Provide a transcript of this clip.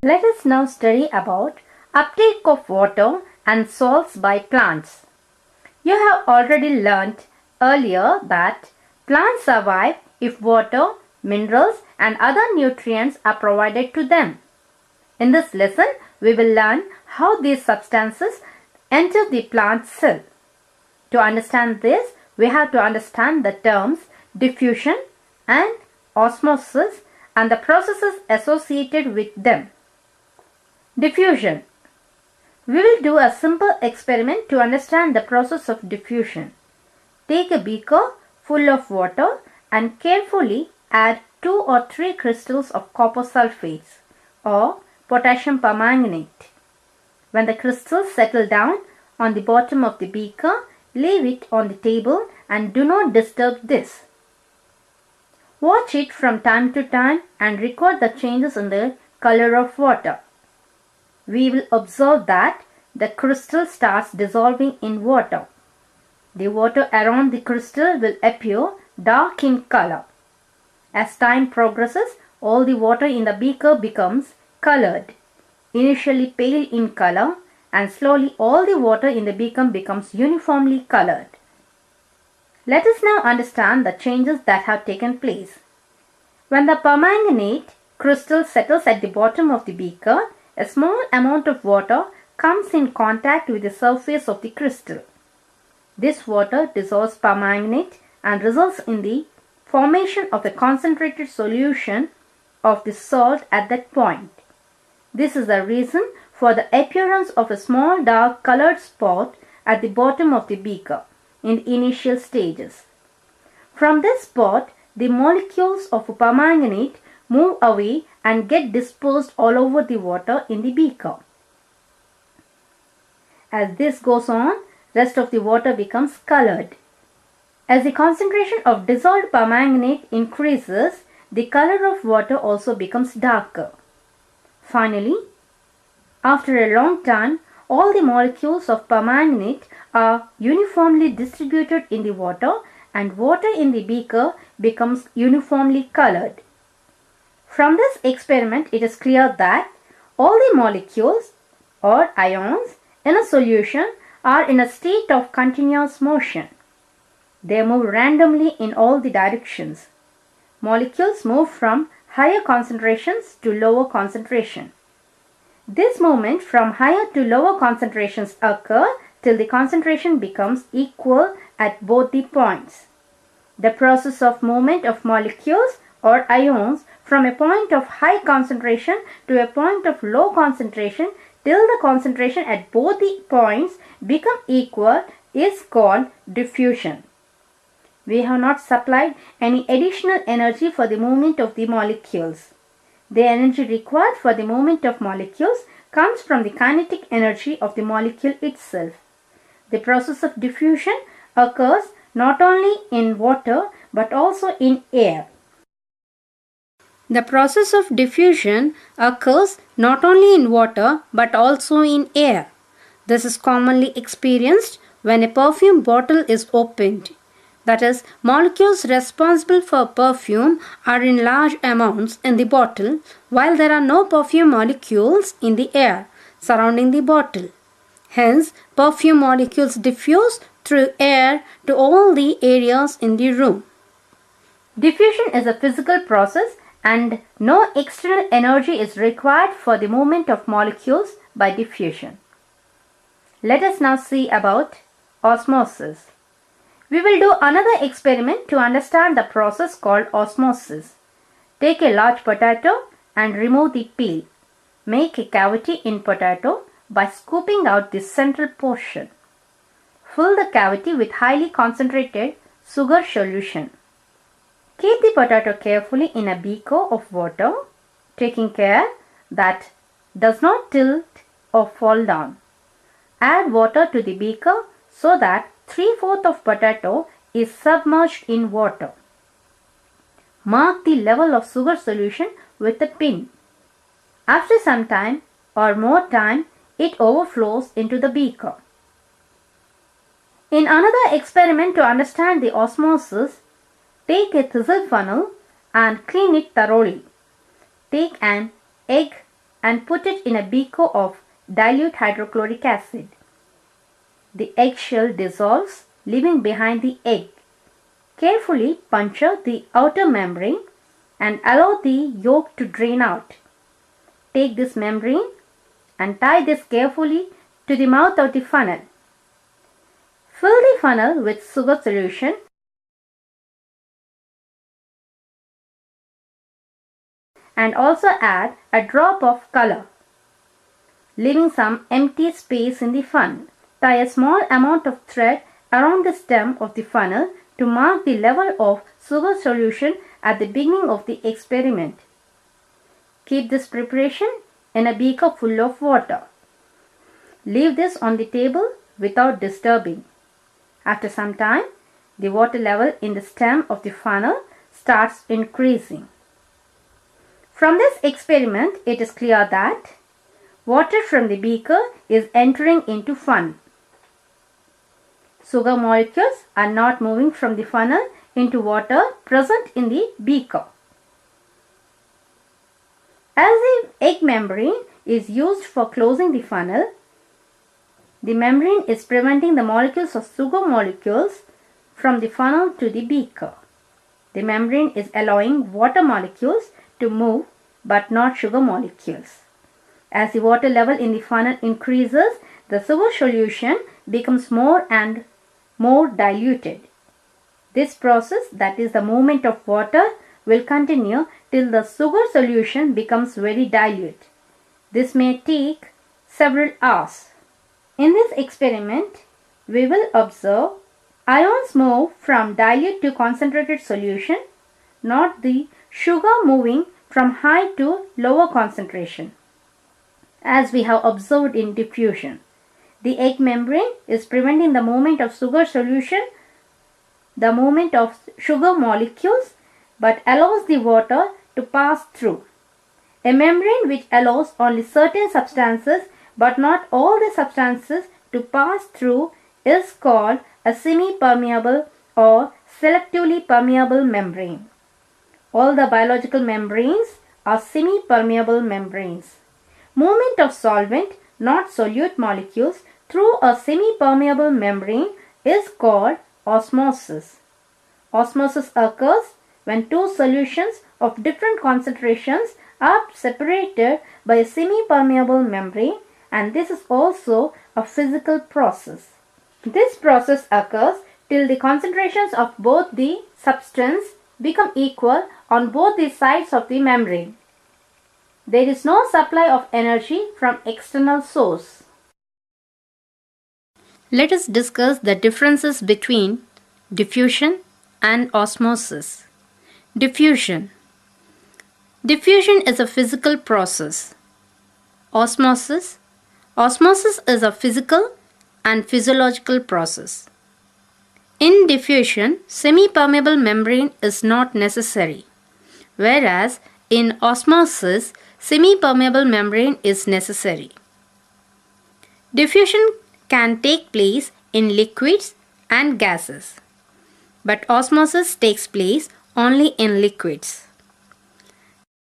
Let us now study about uptake of water and salts by plants. You have already learnt earlier that plants survive if water, minerals and other nutrients are provided to them. In this lesson, we will learn how these substances enter the plant cell. To understand this, we have to understand the terms diffusion and osmosis and the processes associated with them. Diffusion. We will do a simple experiment to understand the process of diffusion. Take a beaker full of water and carefully add 2 or 3 crystals of copper sulfates or potassium permanganate. When the crystals settle down on the bottom of the beaker, leave it on the table and do not disturb this. Watch it from time to time and record the changes in the color of water. We will observe that the crystal starts dissolving in water. The water around the crystal will appear dark in color. As time progresses, all the water in the beaker becomes colored, initially pale in color, and slowly all the water in the beaker becomes uniformly colored. Let us now understand the changes that have taken place. When the permanganate crystal settles at the bottom of the beaker, a small amount of water comes in contact with the surface of the crystal. This water dissolves permanganate and results in the formation of a concentrated solution of the salt at that point. This is the reason for the appearance of a small dark colored spot at the bottom of the beaker in the initial stages. From this spot, the molecules of permanganate move away and get dispersed all over the water in the beaker. As this goes on, rest of the water becomes colored. As the concentration of dissolved permanganate increases, the color of water also becomes darker. Finally, after a long time, all the molecules of permanganate are uniformly distributed in the water and water in the beaker becomes uniformly colored. From this experiment, it is clear that all the molecules or ions in a solution are in a state of continuous motion. They move randomly in all the directions. Molecules move from higher concentrations to lower concentration. This movement from higher to lower concentrations occur till the concentration becomes equal at both the points. The process of movement of molecules or ions from a point of high concentration to a point of low concentration till the concentration at both the points become equal is called diffusion. We have not supplied any additional energy for the movement of the molecules. The energy required for the movement of molecules comes from the kinetic energy of the molecule itself. The process of diffusion occurs not only in water but also in air. The process of diffusion occurs not only in water but also in air. This is commonly experienced when a perfume bottle is opened. That is, molecules responsible for perfume are in large amounts in the bottle, while there are no perfume molecules in the air surrounding the bottle. Hence, perfume molecules diffuse through air to all the areas in the room. Diffusion is a physical process and no external energy is required for the movement of molecules by diffusion. Let us now see about osmosis. We will do another experiment to understand the process called osmosis. Take a large potato and remove the peel. Make a cavity in potato by scooping out the central portion. Fill the cavity with highly concentrated sugar solution. Keep the potato carefully in a beaker of water, taking care that does not tilt or fall down. Add water to the beaker so that 3/4 of potato is submerged in water. Mark the level of sugar solution with a pin. After some time or more time, it overflows into the beaker. In another experiment to understand the osmosis, take a thistle funnel and clean it thoroughly. Take an egg and put it in a beaker of dilute hydrochloric acid. The eggshell dissolves, leaving behind the egg. Carefully puncture the outer membrane and allow the yolk to drain out. Take this membrane and tie this carefully to the mouth of the funnel. Fill the funnel with sugar solution and also add a drop of color, leaving some empty space in the funnel. Tie a small amount of thread around the stem of the funnel to mark the level of sugar solution at the beginning of the experiment. Keep this preparation in a beaker full of water. Leave this on the table without disturbing. After some time, the water level in the stem of the funnel starts increasing. From this experiment, it is clear that water from the beaker is entering into funnel. Sugar molecules are not moving from the funnel into water present in the beaker. As the egg membrane is used for closing the funnel, the membrane is preventing the molecules of sugar molecules from the funnel to the beaker. The membrane is allowing water molecules to move but not sugar molecules. As the water level in the funnel increases, the sugar solution becomes more and more diluted. This process, that is the movement of water, will continue till the sugar solution becomes very dilute. This may take several hours. In this experiment, we will observe ions move from dilute to concentrated solution, not the sugar moving from high to lower concentration. As we have observed in diffusion, the egg membrane is preventing the movement of sugar solution, the movement of sugar molecules, but allows the water to pass through. A membrane which allows only certain substances but not all the substances to pass through is called a semi-permeable or selectively permeable membrane. All the biological membranes are semi-permeable membranes. Movement of solvent, not solute molecules, through a semi-permeable membrane is called osmosis. Osmosis occurs when two solutions of different concentrations are separated by a semi-permeable membrane, and this is also a physical process. This process occurs till the concentrations of both the substance become equal on both the sides of the membrane. There is no supply of energy from external source. Let us discuss the differences between diffusion and osmosis. Diffusion. Diffusion is a physical process. Osmosis. Osmosis is a physical and physiological process. In diffusion, semi-permeable membrane is not necessary, whereas in osmosis, semi-permeable membrane is necessary. Diffusion can take place in liquids and gases, but osmosis takes place only in liquids.